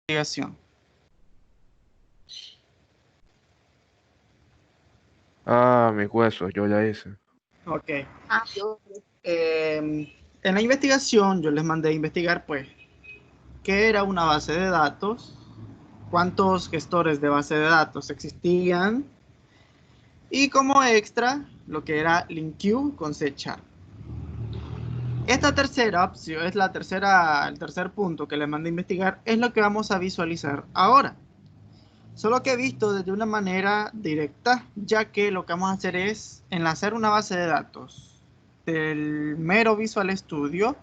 investigación. Ah, mis huesos, yo ya hice. Ok. Yo. En la investigación yo les mandé a investigar, pues, qué era una base de datos, cuántos gestores de base de datos existían y como extra lo que era LINQ con C#. Esta tercera opción es el tercer punto que les mandé a investigar, es lo que vamos a visualizar ahora. Solo que he visto desde una manera directa, ya que lo que vamos a hacer es enlazar una base de datos del mero Visual Studio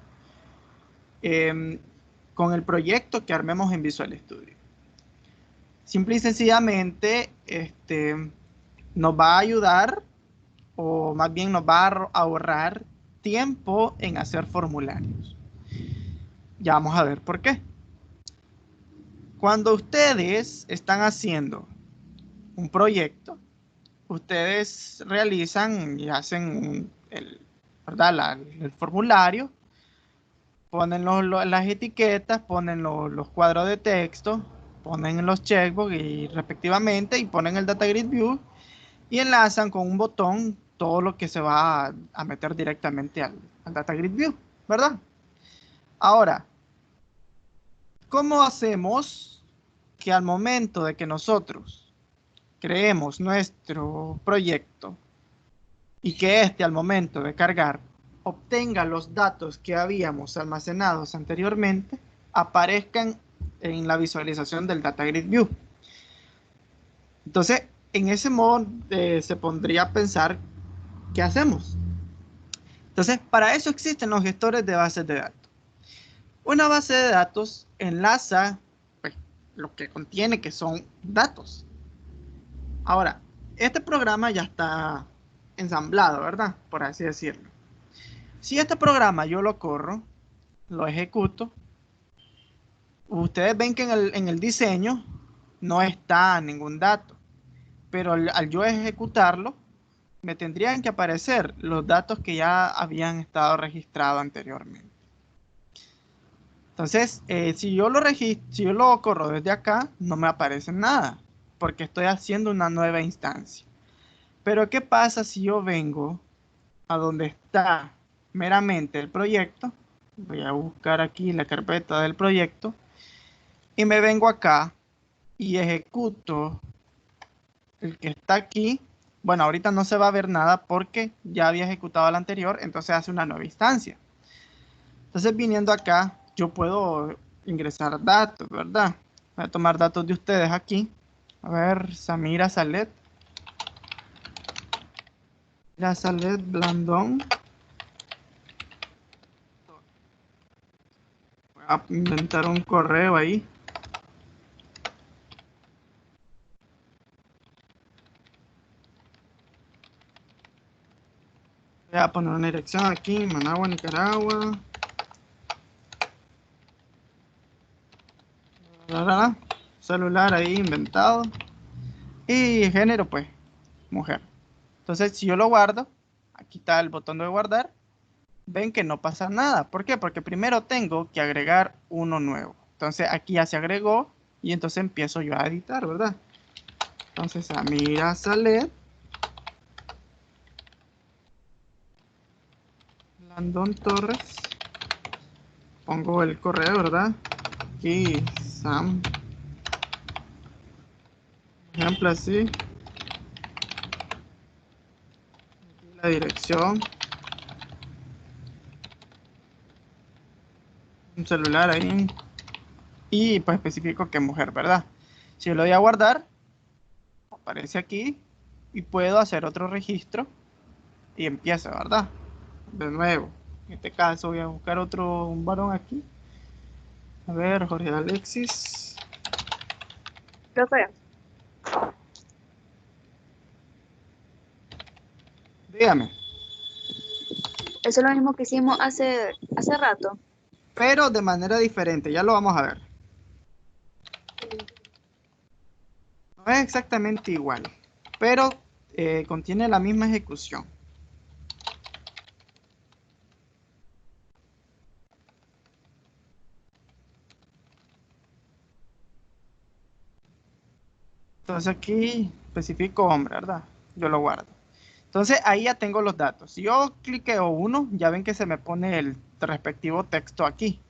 con el proyecto que armemos en Visual Studio. Simple y sencillamente nos va a ayudar, o más bien nos va a ahorrar tiempo en hacer formularios. Ya vamos a ver por qué. Cuando ustedes están haciendo un proyecto, ustedes realizan y hacen ¿verdad? El formulario, ponen las etiquetas, ponen los cuadros de texto, ponen los checkbox y respectivamente y ponen el Data Grid View y enlazan con un botón todo lo que se va a meter directamente al Data Grid View, ¿verdad? Ahora, ¿cómo hacemos que al momento de que nosotros creemos nuestro proyecto y que al momento de cargar obtenga los datos que habíamos almacenados anteriormente, aparezcan en la visualización del Data Grid View? Entonces, en ese modo se pondría a pensar, ¿qué hacemos? Entonces, para eso existen los gestores de bases de datos. Una base de datos enlaza pues, lo que contiene, que son datos. Ahora, este programa ya está ensamblado, ¿verdad? Por así decirlo. Si este programa yo lo corro, lo ejecuto, ustedes ven que en el diseño no está ningún dato, pero al yo ejecutarlo, me tendrían que aparecer los datos que ya habían estado registrados anteriormente. Entonces, si yo lo corro desde acá, no me aparece nada, porque estoy haciendo una nueva instancia. Pero ¿qué pasa si yo vengo a donde está meramente el proyecto? Voy a buscar aquí la carpeta del proyecto y me vengo acá y ejecuto el que está aquí. Bueno, ahorita no se va a ver nada porque ya había ejecutado el anterior, entonces hace una nueva instancia. Entonces, viniendo acá, yo puedo ingresar datos, ¿verdad? Voy a tomar datos de ustedes aquí. A ver, Samira Salet. Samira Salet Blandón. Voy a inventar un correo ahí. Voy a poner una dirección aquí, Managua, Nicaragua. Celular ahí inventado. Y género, pues, mujer. Entonces, si yo lo guardo, aquí está el botón de guardar. Ven que no pasa nada. ¿Por qué? Porque primero tengo que agregar uno nuevo. Entonces, aquí ya se agregó y entonces empiezo yo a editar, ¿verdad? Entonces, Samira Salet Landon Torres. Pongo el correo, ¿verdad? Aquí, Sam. Ejemplo así. Aquí la dirección. Un celular ahí. Y pues especifico que mujer, ¿verdad? Si yo lo voy a guardar, aparece aquí y puedo hacer otro registro y empieza, ¿verdad? De nuevo. En este caso voy a buscar un varón aquí. A ver, Jorge Alexis. Profe, Dígame. eso es lo mismo que hicimos hace rato. Pero de manera diferente, ya lo vamos a ver. No es exactamente igual, pero contiene la misma ejecución. Entonces aquí especifico hombre, ¿verdad? Yo lo guardo. Entonces ahí ya tengo los datos. Si yo cliqueo uno, ya ven que se me pone el respectivo texto aquí.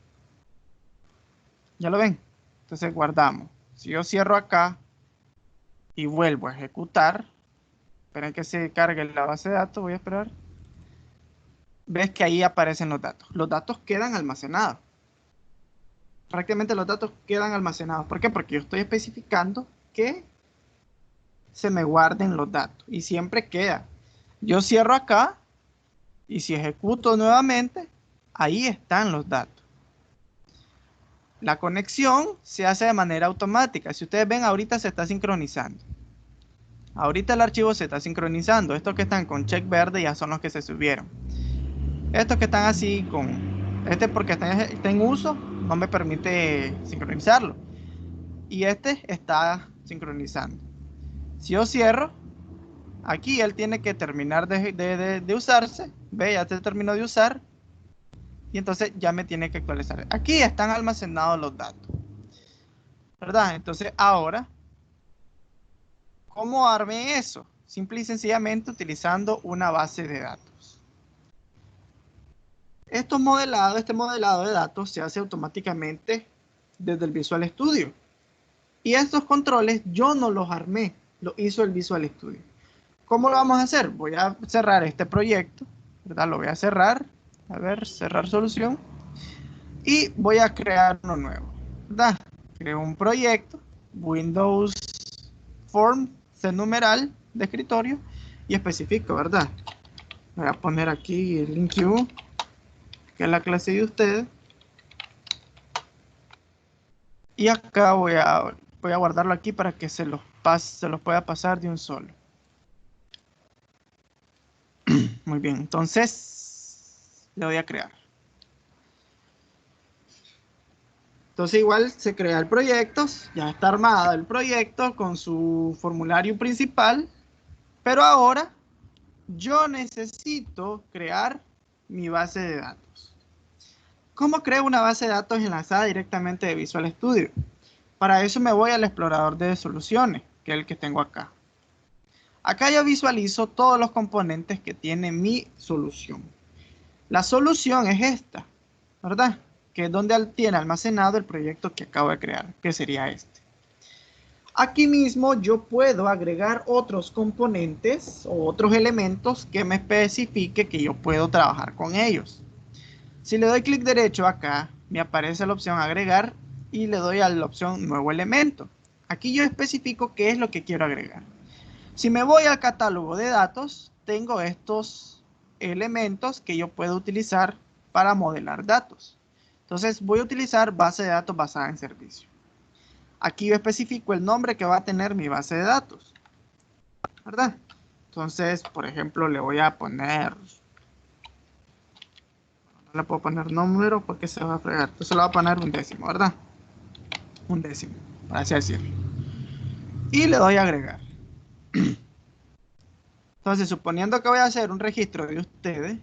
¿Ya lo ven? Entonces guardamos. Si yo cierro acá y vuelvo a ejecutar, esperen que se cargue la base de datos, voy a esperar. Ves que ahí aparecen los datos. Los datos quedan almacenados. Prácticamente los datos quedan almacenados. ¿Por qué? Porque yo estoy especificando que se me guarden los datos. Y siempre queda. Yo cierro acá y si ejecuto nuevamente, ahí están los datos. La conexión se hace de manera automática. Si ustedes ven, ahorita se está sincronizando. Ahorita el archivo se está sincronizando. Estos que están con check verde ya son los que se subieron. Estos que están así con... Este porque está en uso, no me permite sincronizarlo. Y este está sincronizando. Si yo cierro, aquí él tiene que terminar de usarse. Ve, ya se terminó de usar. Y entonces ya me tiene que actualizar. Aquí están almacenados los datos, ¿verdad? Entonces ahora, ¿cómo armé eso? Simple y sencillamente utilizando una base de datos. Este modelado de datos se hace automáticamente desde el Visual Studio. Y estos controles yo no los armé, lo hizo el Visual Studio. ¿Cómo lo vamos a hacer? Voy a cerrar este proyecto, ¿verdad? Lo voy a cerrar. A ver, cerrar solución. Y voy a crear uno nuevo, ¿verdad? Creo un proyecto, Windows Form, C numeral de escritorio y especifico, ¿verdad? Voy a poner aquí el link U, que es la clase de ustedes. Y acá voy a guardarlo aquí para que se los pueda pasar de un solo. Muy bien, entonces le voy a crear. Entonces igual se crea el proyecto, ya está armado el proyecto con su formulario principal, pero ahora yo necesito crear mi base de datos. ¿Cómo creo una base de datos enlazada directamente de Visual Studio? Para eso me voy al explorador de soluciones, que es el que tengo acá. Acá yo visualizo todos los componentes que tiene mi solución. La solución es esta, ¿verdad? Que es donde tiene almacenado el proyecto que acabo de crear, que sería este. Aquí mismo yo puedo agregar otros componentes o otros elementos que me especifique que yo puedo trabajar con ellos. Si le doy clic derecho acá, me aparece la opción agregar y le doy a la opción nuevo elemento. Aquí yo especifico qué es lo que quiero agregar. Si me voy al catálogo de datos, tengo estos elementos que yo puedo utilizar para modelar datos. Entonces voy a utilizar base de datos basada en servicio. Aquí yo especifico el nombre que va a tener mi base de datos, ¿verdad? Entonces, por ejemplo, le voy a poner... No le puedo poner número porque se va a fregar. Entonces le voy a poner un décimo, ¿verdad? Un décimo, para así decirlo. Y le doy a agregar. Entonces, suponiendo que voy a hacer un registro de ustedes,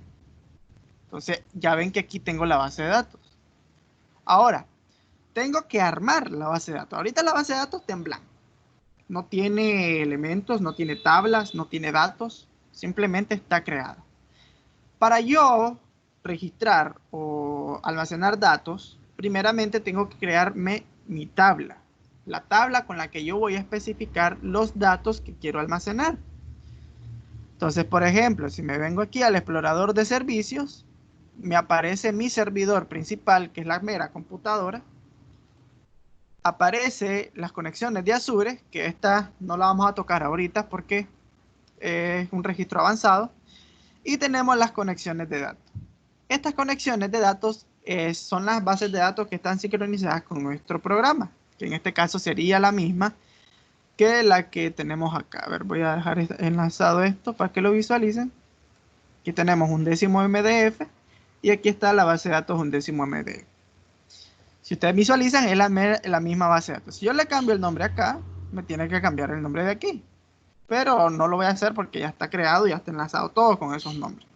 entonces ya ven que aquí tengo la base de datos. Ahora, tengo que armar la base de datos. Ahorita la base de datos está en blanco. No tiene elementos, no tiene tablas, no tiene datos. Simplemente está creada. Para yo registrar o almacenar datos, primeramente tengo que crearme mi tabla. La tabla con la que yo voy a especificar los datos que quiero almacenar. Entonces, por ejemplo, si me vengo aquí al explorador de servicios, me aparece mi servidor principal, que es la mera computadora. Aparece las conexiones de Azure, que esta no la vamos a tocar ahorita porque es un registro avanzado. Y tenemos las conexiones de datos. Estas conexiones de datos son las bases de datos que están sincronizadas con nuestro programa, que en este caso sería la misma que la que tenemos acá. A ver, voy a dejar enlazado esto para que lo visualicen. Aquí tenemos un décimo MDF y aquí está la base de datos un décimo MDF. Si ustedes visualizan, es la misma base de datos. Si yo le cambio el nombre acá, me tiene que cambiar el nombre de aquí. Pero no lo voy a hacer porque ya está creado y ya está enlazado todo con esos nombres.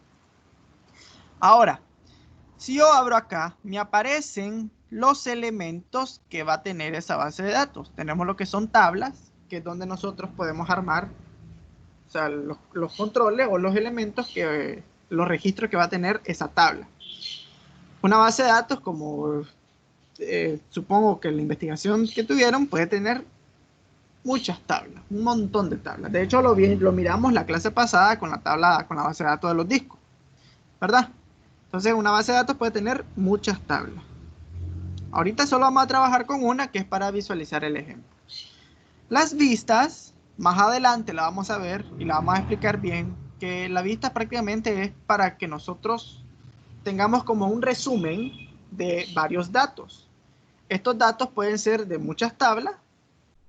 Ahora, si yo abro acá, me aparecen los elementos que va a tener esa base de datos. Tenemos lo que son tablas, que es donde nosotros podemos armar, o sea, los controles o los elementos los registros que va a tener esa tabla. Una base de datos, como supongo que la investigación que tuvieron, puede tener muchas tablas, un montón de tablas. De hecho, lo miramos la clase pasada con la base de datos de los discos, ¿verdad? Entonces, una base de datos puede tener muchas tablas. Ahorita solo vamos a trabajar con una, que es para visualizar el ejemplo. Las vistas, más adelante la vamos a ver y la vamos a explicar bien, que la vista prácticamente es para que nosotros tengamos como un resumen de varios datos. Estos datos pueden ser de muchas tablas,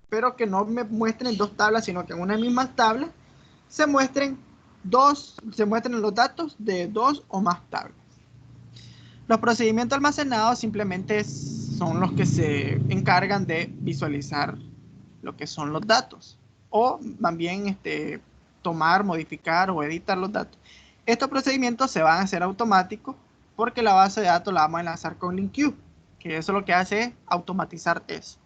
pero que no me muestren dos tablas, sino que en una misma tabla se muestren los datos de dos o más tablas. Los procedimientos almacenados simplemente son los que se encargan de visualizar lo que son los datos, o también tomar, modificar o editar los datos. Estos procedimientos se van a hacer automáticos porque la base de datos la vamos a enlazar con LINQ, que eso lo que hace es automatizar eso.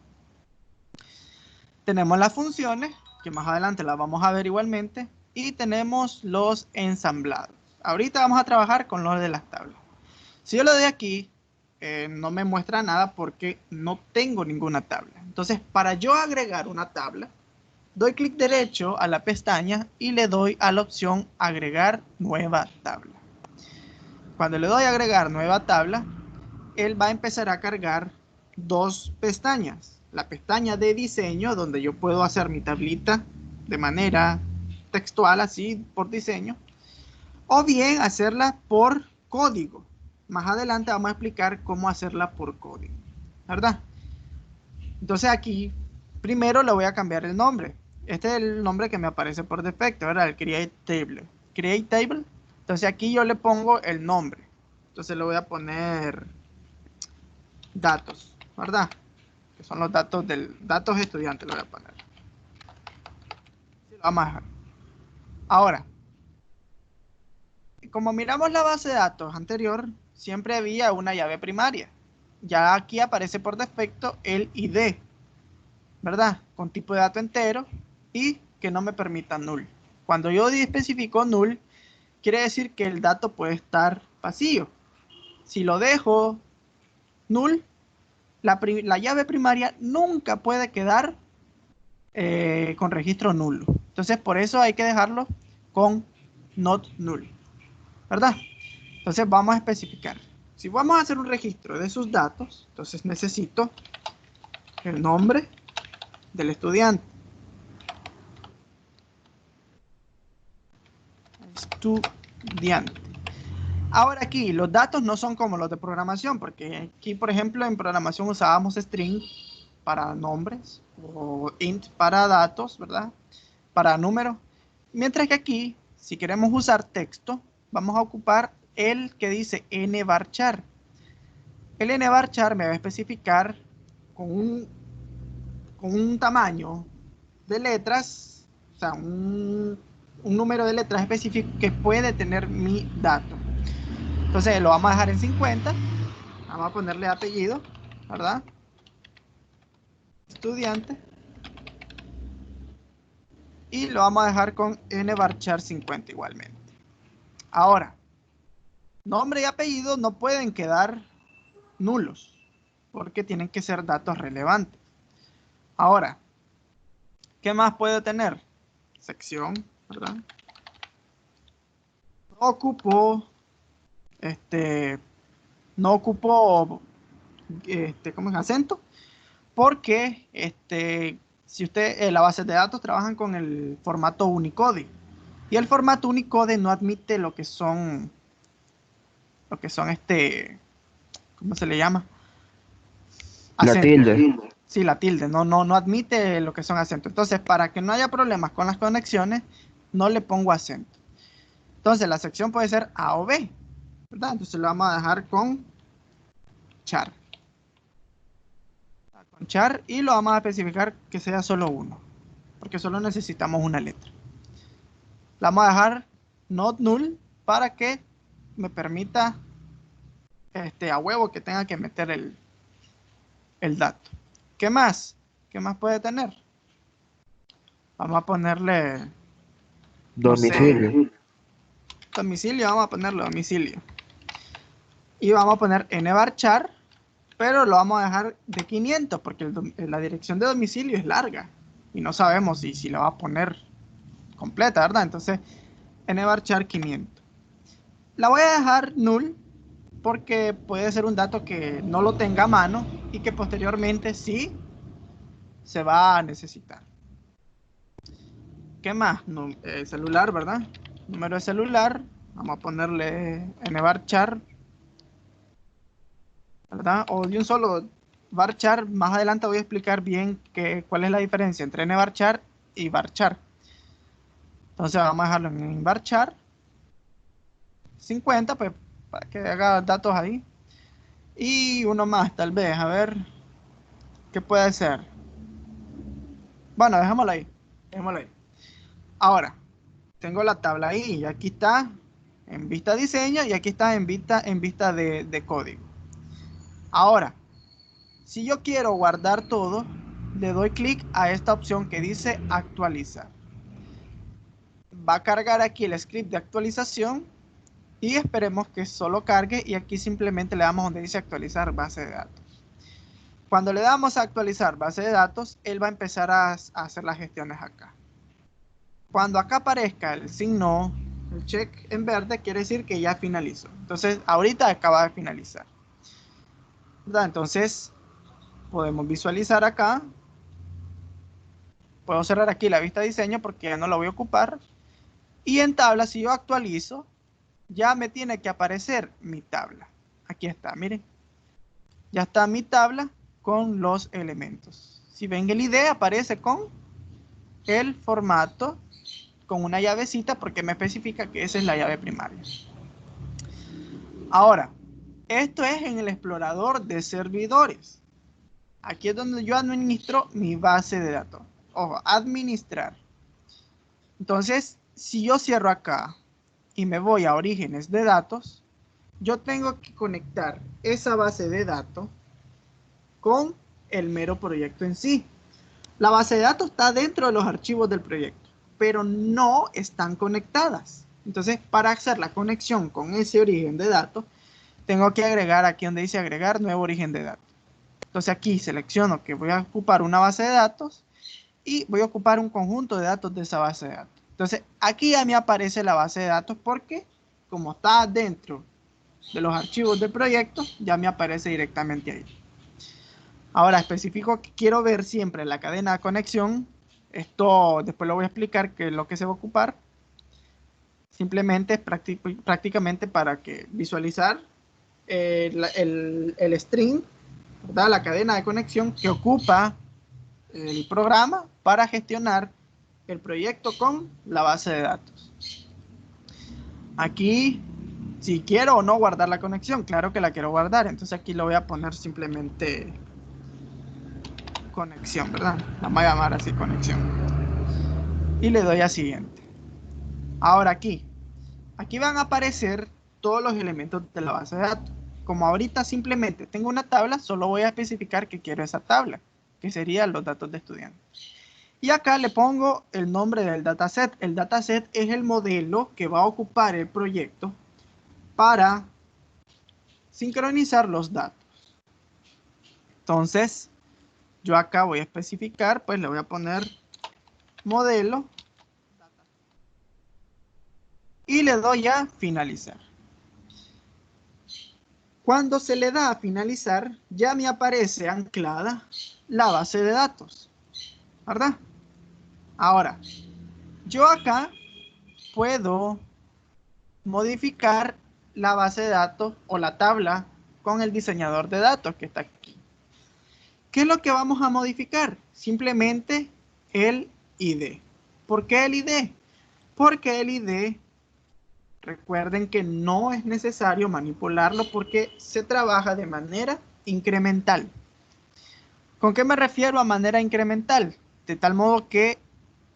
Tenemos las funciones, que más adelante las vamos a ver igualmente, y tenemos los ensamblados. Ahorita vamos a trabajar con los de las tablas. Si yo le doy aquí, no me muestra nada porque no tengo ninguna tabla. Entonces, para yo agregar una tabla, doy clic derecho a la pestaña y le doy a la opción agregar nueva tabla. Cuando le doy a agregar nueva tabla, él va a empezar a cargar dos pestañas. La pestaña de diseño, donde yo puedo hacer mi tablita de manera textual, así por diseño, o bien hacerla por código. Más adelante vamos a explicar cómo hacerla por código, ¿verdad? Entonces aquí, primero le voy a cambiar el nombre. Este es el nombre que me aparece por defecto, ¿verdad? El Create Table. Create Table. Entonces aquí yo le pongo el nombre. Entonces le voy a poner datos, ¿verdad? Que son los datos datos estudiantes, lo voy a poner. Sí, lo vamos a dejar. Ahora, como miramos la base de datos anterior, siempre había una llave primaria. Ya aquí aparece por defecto el ID, ¿verdad? Con tipo de dato entero y que no me permita null. Cuando yo especifico null, quiere decir que el dato puede estar vacío. Si lo dejo null, la llave primaria nunca puede quedar con registro nulo. Entonces, por eso hay que dejarlo con not null, ¿verdad? Entonces, vamos a especificar. Si vamos a hacer un registro de sus datos, entonces necesito el nombre del estudiante. Estudiante. Ahora aquí, los datos no son como los de programación, porque aquí, por ejemplo, en programación usábamos string para nombres o int para datos, ¿verdad? Para números. Mientras que aquí, si queremos usar texto, vamos a ocupar el que dice nvarchar. El nvarchar me va a especificar con un tamaño de letras, o sea, un número de letras específico que puede tener mi dato. Entonces lo vamos a dejar en 50. Vamos a ponerle apellido, ¿verdad? Estudiante. Y lo vamos a dejar con nvarchar 50 igualmente. Ahora, nombre y apellido no pueden quedar nulos porque tienen que ser datos relevantes. Ahora, ¿qué más puedo tener? Sección, ¿verdad? No ocupo, no ocupo, ¿cómo es? Acento, porque, si usted, la base de datos trabajan con el formato Unicode y el formato Unicode no admite lo que son, ¿cómo se le llama? La Acentos. tilde. Sí, la tilde, no admite lo que son acentos. Entonces, para que no haya problemas con las conexiones, no le pongo acento. Entonces, la sección puede ser A o B, ¿verdad? Entonces, lo vamos a dejar con char. Con char y lo vamos a especificar que sea solo uno, porque solo necesitamos una letra. La vamos a dejar not null para que me permita a huevo que tenga que meter el dato. ¿Qué más? ¿Qué más puede tener? Vamos a ponerle, no sé, Domicilio. domicilio, vamos a ponerle domicilio. Y vamos a poner nvarchar, pero lo vamos a dejar de 500 porque la dirección de domicilio es larga y no sabemos si la va a poner completa, ¿verdad? Entonces, nvarchar 500. La voy a dejar null porque puede ser un dato que no lo tenga a mano y que posteriormente sí se va a necesitar. ¿Qué más? Celular, ¿verdad? Número de celular. Vamos a ponerle nvarchar, ¿verdad? O de un solo varchar. Más adelante voy a explicar bien cuál es la diferencia entre nvarchar y varchar. Entonces vamos a dejarlo en varchar 50, pues para que haga datos ahí. Y uno más, tal vez, a ver qué puede ser. Bueno, dejémoslo ahí. Dejémoslo ahí. Ahora, tengo la tabla ahí y aquí está en vista diseño y aquí está en vista de código. Ahora, si yo quiero guardar todo, le doy clic a esta opción que dice actualizar. Va a cargar aquí el script de actualización y esperemos que solo cargue y aquí simplemente le damos donde dice actualizar base de datos. Cuando le damos a actualizar base de datos, él va a empezar a hacer las gestiones acá. Cuando acá aparezca el signo, el check en verde, quiere decir que ya finalizó. Entonces, ahorita acaba de finalizar, ¿verdad? Entonces, podemos visualizar acá. Puedo cerrar aquí la vista de diseño porque ya no la voy a ocupar. Y en tabla, si yo actualizo, ya me tiene que aparecer mi tabla. Aquí está, miren. Ya está mi tabla con los elementos. Si ven el ID, aparece con el formato, con una llavecita, porque me especifica que esa es la llave primaria. Ahora, esto es en el explorador de servidores. Aquí es donde yo administro mi base de datos. Ojo, administrar. Entonces, si yo cierro acá y me voy a orígenes de datos, yo tengo que conectar esa base de datos con el mero proyecto en sí. La base de datos está dentro de los archivos del proyecto, pero no están conectadas. Entonces, para hacer la conexión con ese origen de datos, tengo que agregar aquí donde dice agregar nuevo origen de datos. Entonces aquí selecciono que voy a ocupar una base de datos y voy a ocupar un conjunto de datos de esa base de datos. Entonces aquí ya me aparece la base de datos porque como está dentro de los archivos del proyecto, ya me aparece directamente ahí. Ahora especifico que quiero ver siempre la cadena de conexión. Esto después lo voy a explicar qué es lo que se va a ocupar. Simplemente es prácticamente para que visualizar el string, ¿verdad? La cadena de conexión que ocupa el programa para gestionar el proyecto con la base de datos. Aquí, si quiero o no guardar la conexión, claro que la quiero guardar, entonces aquí lo voy a poner simplemente conexión, ¿verdad? La voy a llamar así conexión. Y le doy a siguiente. Ahora aquí van a aparecer todos los elementos de la base de datos. Como ahorita simplemente tengo una tabla, solo voy a especificar que quiero esa tabla, que serían los datos de estudiantes. Y acá le pongo el nombre del dataset. El dataset es el modelo que va a ocupar el proyecto para sincronizar los datos. Entonces, yo acá voy a especificar, pues le voy a poner modelo y le doy a finalizar. Cuando se le da a finalizar, ya me aparece anclada la base de datos, ¿verdad? Ahora, yo acá puedo modificar la base de datos o la tabla con el diseñador de datos que está aquí. ¿Qué es lo que vamos a modificar? Simplemente el ID. ¿Por qué el ID? Porque el ID, recuerden que no es necesario manipularlo porque se trabaja de manera incremental. ¿Con qué me refiero a manera incremental? De tal modo que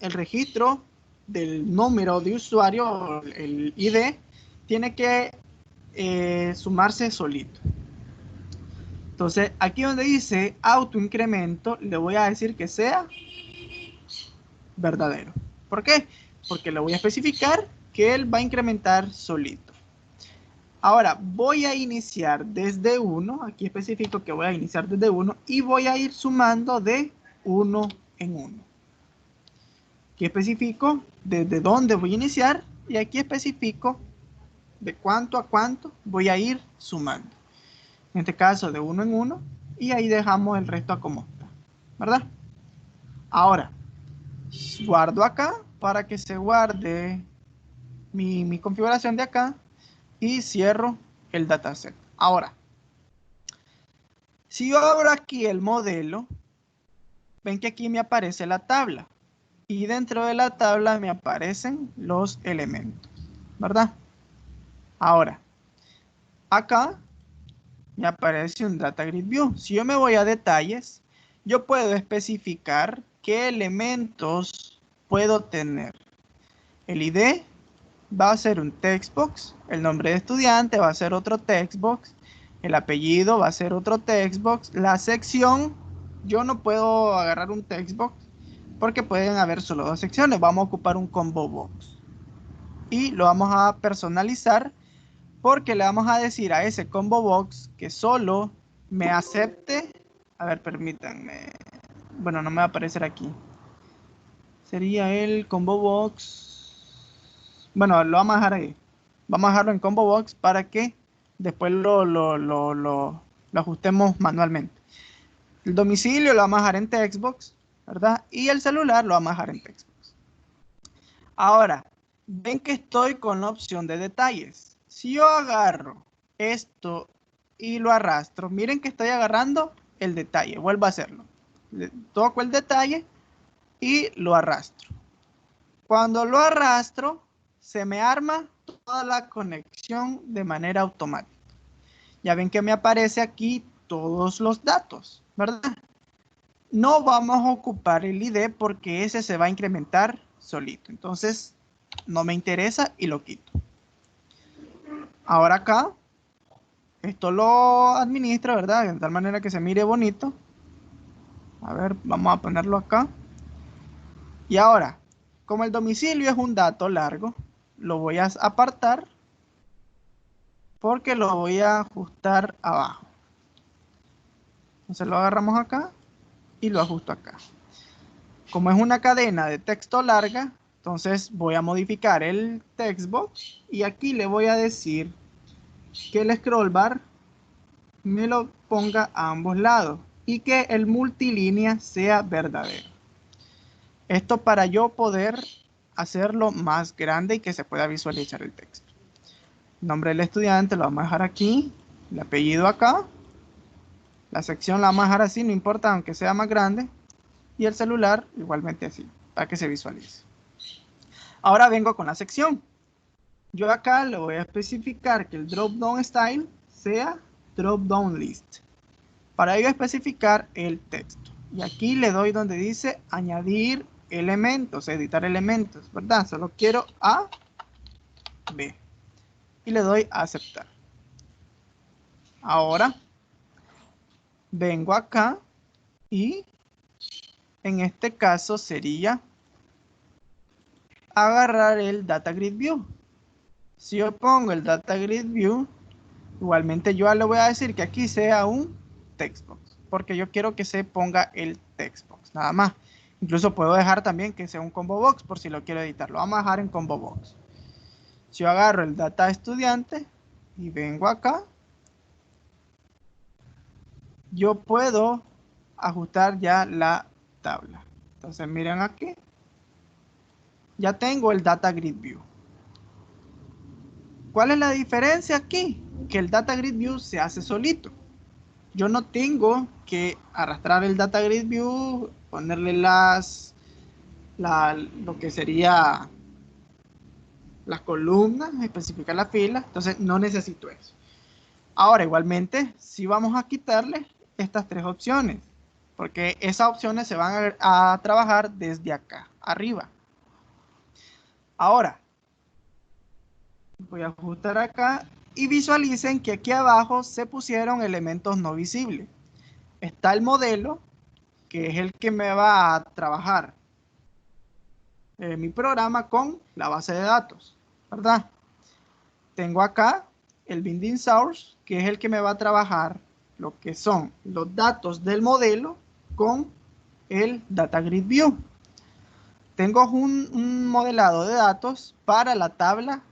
el registro del número de usuario, el ID, tiene que sumarse solito. Entonces, aquí donde dice autoincremento, le voy a decir que sea verdadero. ¿Por qué? Porque le voy a especificar que él va a incrementar solito. Ahora, voy a iniciar desde 1, aquí especifico que voy a iniciar desde 1 y voy a ir sumando de 1 en 1. Aquí especifico desde dónde voy a iniciar y aquí especifico de cuánto a cuánto voy a ir sumando. En este caso de 1 en 1 y ahí dejamos el resto a como está, ¿verdad? Ahora, guardo acá para que se guarde mi configuración de acá y cierro el dataset. Ahora, si yo abro aquí el modelo, ven que aquí me aparece la tabla y dentro de la tabla me aparecen los elementos, ¿verdad? Ahora, acá me aparece un Data Grid View. Si yo me voy a detalles, yo puedo especificar qué elementos puedo tener. El ID va a ser un textbox, el nombre de estudiante va a ser otro textbox, el apellido va a ser otro textbox, la sección, yo no puedo agarrar un textbox porque pueden haber solo 2 secciones, vamos a ocupar un combo box y lo vamos a personalizar porque le vamos a decir a ese combo box que solo me acepte, a ver, permítanme, bueno, no me va a aparecer aquí, sería el combo box, bueno, lo vamos a dejar ahí, vamos a dejarlo en combo box para que después lo ajustemos manualmente. El domicilio lo vamos a dejar en textbox, ¿verdad? Y el celular lo vamos a dejar en textbox. Ahora, ven que estoy con la opción de detalles. Si yo agarro esto y lo arrastro, miren que estoy agarrando el detalle, vuelvo a hacerlo. Toco el detalle y lo arrastro. Cuando lo arrastro, se me arma toda la conexión de manera automática. Ya ven que me aparece aquí todos los datos, ¿verdad? No vamos a ocupar el ID porque ese se va a incrementar solito. Entonces, no me interesa y lo quito. Ahora acá, esto lo administra, ¿verdad? De tal manera que se mire bonito. A ver, vamos a ponerlo acá. Y ahora, como el domicilio es un dato largo, lo voy a apartar porque lo voy a ajustar abajo. Entonces lo agarramos acá y lo ajusto acá. Como es una cadena de texto larga, entonces voy a modificar el textbox y aquí le voy a decir que el scroll bar me lo ponga a ambos lados y que el multilínea sea verdadero. Esto para yo poder hacerlo más grande y que se pueda visualizar el texto. El nombre del estudiante lo vamos a dejar aquí, el apellido acá, la sección la vamos a dejar así, no importa aunque sea más grande, y el celular igualmente así, para que se visualice. Ahora vengo con la sección. Yo acá le voy a especificar que el drop-down style sea drop-down list. Para ello especificar el texto. Y aquí le doy donde dice añadir elementos, editar elementos, ¿verdad? Solo quiero A, B. Y le doy a aceptar. Ahora vengo acá y en este caso sería agarrar el Data Grid View. Si yo pongo el Data Grid View, igualmente yo le voy a decir que aquí sea un textbox, porque yo quiero que se ponga el textbox, nada más. Incluso puedo dejar también que sea un combo box por si lo quiero editar. Lo vamos a dejar en combo box. Si yo agarro el data estudiante y vengo acá, yo puedo ajustar ya la tabla. Entonces miren aquí, ya tengo el Data Grid View. ¿Cuál es la diferencia aquí? Que el Data Grid View se hace solito. Yo no tengo que arrastrar el Data Grid View, ponerle lo que sería las columnas, especificar la fila. Entonces no necesito eso. Ahora igualmente, si vamos a quitarle estas 3 opciones, porque esas opciones se van a trabajar desde acá, arriba. Ahora, voy a ajustar acá y visualicen que aquí abajo se pusieron elementos no visibles. Está el modelo, que es el que me va a trabajar mi programa con la base de datos, ¿verdad? Tengo acá el binding source, que es el que me va a trabajar lo que son los datos del modelo con el data grid view. Tengo un modelado de datos para la tabla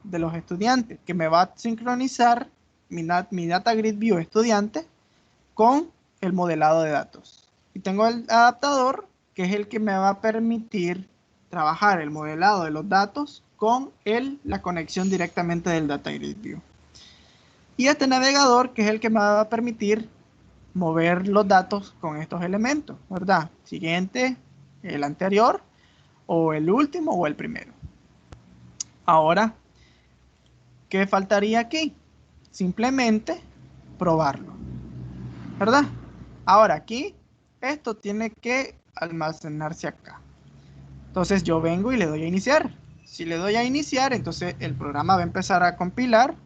de los estudiantes, que me va a sincronizar mi data grid view estudiante con el modelado de datos. Y tengo el adaptador, que es el que me va a permitir trabajar el modelado de los datos con la conexión directamente del data grid view. Y este navegador, que es el que me va a permitir mover los datos con estos elementos, ¿verdad? Siguiente, el anterior, o el último, o el primero. Ahora, ¿qué faltaría aquí? Simplemente probarlo, ¿verdad? Ahora aquí, esto tiene que almacenarse acá. Entonces yo vengo y le doy a iniciar. Si le doy a iniciar, entonces el programa va a empezar a compilar.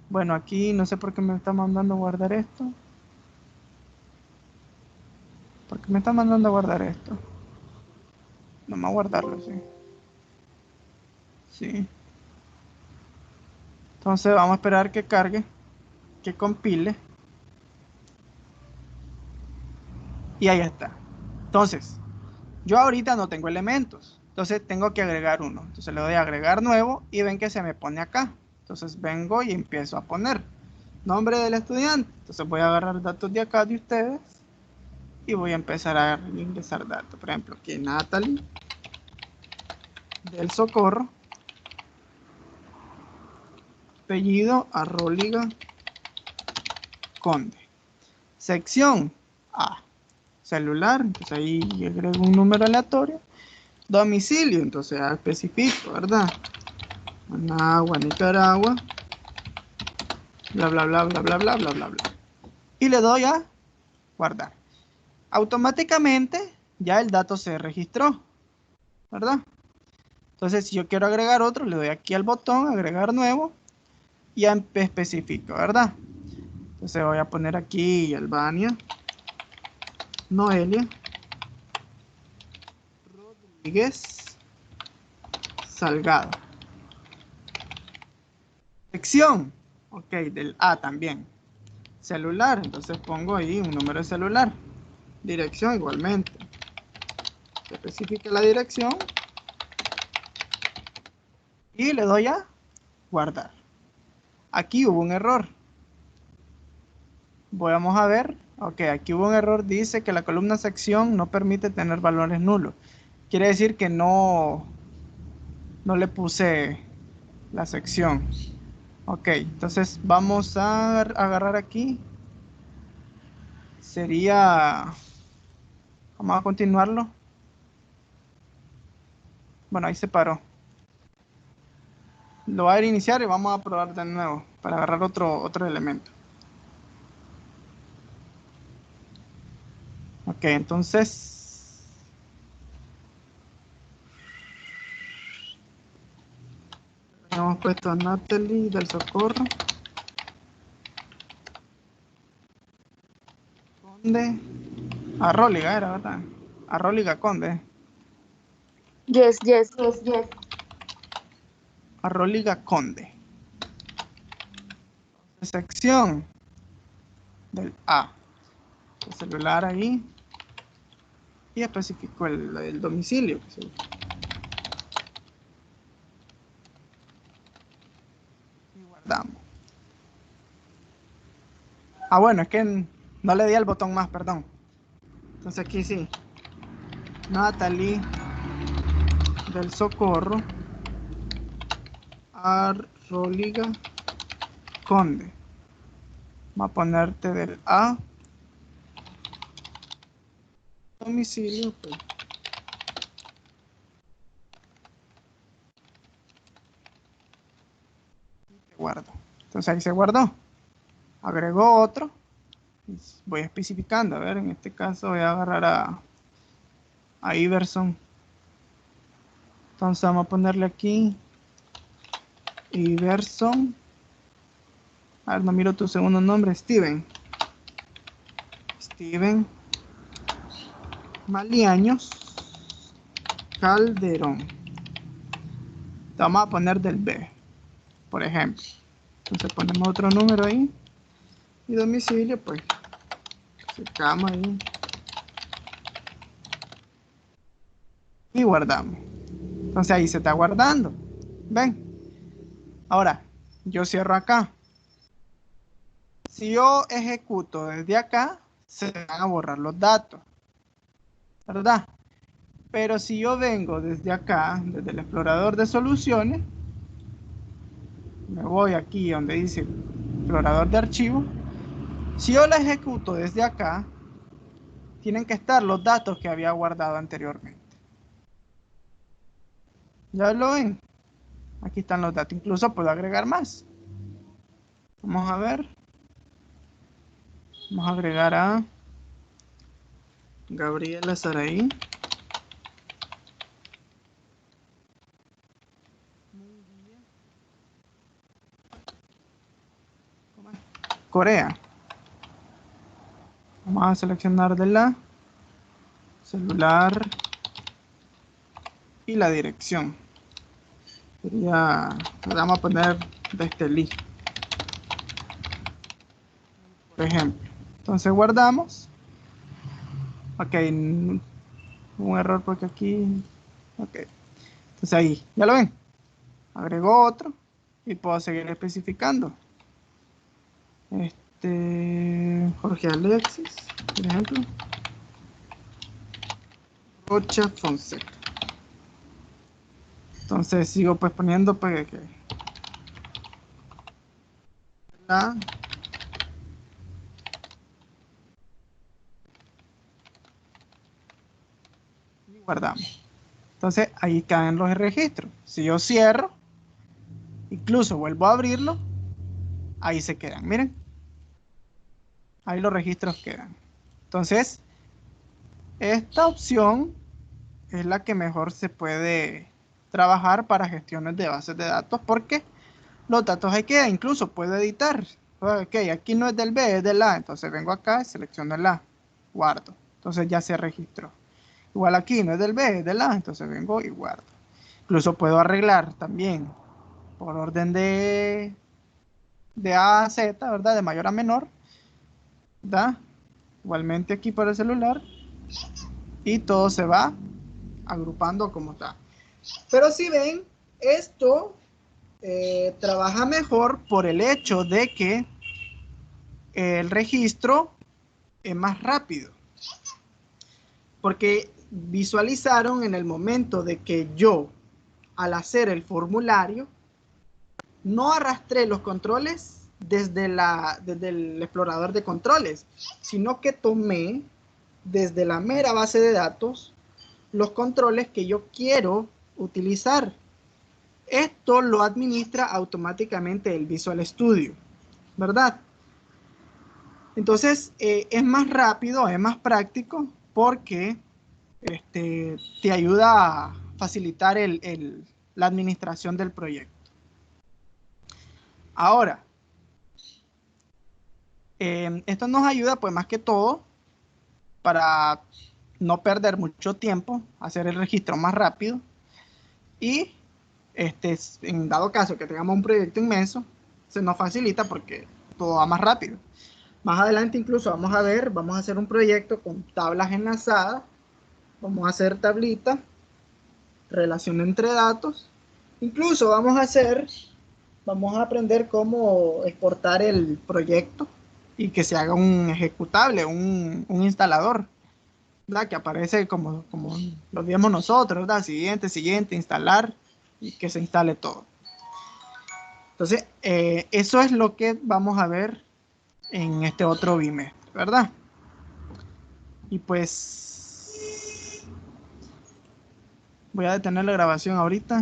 Bueno, aquí no sé por qué me está mandando a guardar esto. ¿Por qué me está mandando a guardar esto? Vamos a guardarlo, sí. Sí. Entonces vamos a esperar que cargue, que compile. Y ahí está. Entonces, yo ahorita no tengo elementos. Entonces tengo que agregar uno. Entonces le doy a agregar nuevo y ven que se me pone acá. Entonces vengo y empiezo a poner nombre del estudiante. Entonces voy a agarrar datos de acá de ustedes y voy a empezar a ingresar datos. Por ejemplo, aquí Natalie del Socorro. Apellido Arróliga Conde. Sección A. Celular. Entonces ahí agrego un número aleatorio. Domicilio. Entonces especifico, ¿verdad? Managua, Nicaragua. Bla, bla, bla, bla, bla, bla, bla, bla, bla. Y le doy a guardar. Automáticamente ya el dato se registró, ¿verdad? Entonces si yo quiero agregar otro, le doy aquí al botón agregar nuevo y ya especifico, ¿verdad? Entonces voy a poner aquí Albania, Noelia, Rodríguez, Salgado. Sección, ok, del A también. Celular, entonces pongo ahí un número de celular. Dirección igualmente. Se especifica la dirección. Y le doy a guardar. Aquí hubo un error. Vamos a ver. Ok, aquí hubo un error. Dice que la columna sección no permite tener valores nulos. Quiere decir que no le puse la sección. Ok, entonces vamos a agarrar aquí. Sería... Vamos a continuarlo. Bueno, ahí se paró. Lo voy a iniciar y vamos a probar de nuevo para agarrar otro elemento. Ok, entonces hemos puesto a Natalie del Socorro, Conde, Arróliga era, ¿verdad? Arróliga Conde, Yes, yes. Arróliga Conde. Sección del A, el celular ahí y especifico el domicilio. Y guardamos. Ah, bueno, es que no le di al botón más, perdón. Entonces aquí sí. Natalie del Socorro, Arróliga Conde. Vamos a ponerte del A. Domicilio, pues. Guardo. Entonces ahí se guardó. Agrego otro. Voy especificando. A ver, en este caso voy a agarrar a Iverson. Entonces vamos a ponerle aquí Iverson. A ver, no miro tu segundo nombre. Steven Maliaños Calderón. Vamos a poner del B, por ejemplo. Entonces ponemos otro número ahí. Y domicilio, pues, secamos ahí. Y guardamos. Entonces ahí se está guardando. ¿Ven? Ahora, yo cierro acá. Si yo ejecuto desde acá, se van a borrar los datos, ¿verdad? Pero si yo vengo desde acá, desde el explorador de soluciones, me voy aquí donde dice explorador de archivos. Si yo la ejecuto desde acá, tienen que estar los datos que había guardado anteriormente. ¿Ya lo ven? Aquí están los datos. Incluso puedo agregar más. Vamos a ver. Vamos a agregar a Gabriela Saraí. Corea. Vamos a seleccionar de la celular y la dirección. Sería, vamos a poner de Estelí, por ejemplo. Entonces guardamos. Ok, un error porque aquí. Ok. Entonces ahí, ya lo ven. Agrego otro y puedo seguir especificando. Jorge Alexis, por ejemplo. Rocha Fonseca. Entonces sigo pues poniendo pues que la y guardamos. Entonces ahí caen los registros. Si yo cierro, incluso vuelvo a abrirlo, ahí se quedan. Miren, ahí los registros quedan. Entonces, esta opción es la que mejor se puede trabajar para gestiones de bases de datos porque los datos ahí quedan. Incluso puedo editar. Ok, aquí no es del B, es del A. Entonces vengo acá, selecciono el A, guardo. Entonces ya se registró. Igual aquí no es del B, es del A. Entonces vengo y guardo. Incluso puedo arreglar también por orden de A a Z, ¿verdad? De mayor a menor. ¿Da? Igualmente aquí para el celular. Y todo se va agrupando como está. Pero si ven, esto trabaja mejor por el hecho de que el registro es más rápido. Porque visualizaron en el momento de que yo, al hacer el formulario, no arrastré los controles desde el explorador de controles, sino que tomé desde la mera base de datos los controles que yo quiero utilizar. Esto lo administra automáticamente el Visual Studio, ¿verdad? Entonces, es más rápido, es más práctico porque te ayuda a facilitar la administración del proyecto. Ahora, esto nos ayuda pues más que todo para no perder mucho tiempo, hacer el registro más rápido y en dado caso que tengamos un proyecto inmenso, se nos facilita porque todo va más rápido. Más adelante incluso vamos a ver, vamos a hacer un proyecto con tablas enlazadas, vamos a hacer tablitas, relación entre datos, incluso vamos a aprender cómo exportar el proyecto y que se haga un ejecutable, un instalador, ¿verdad? Que aparece como lo vimos nosotros, ¿verdad? Siguiente, instalar y que se instale todo. Entonces, eso es lo que vamos a ver en este otro bimestre, ¿verdad? Y pues voy a detener la grabación ahorita.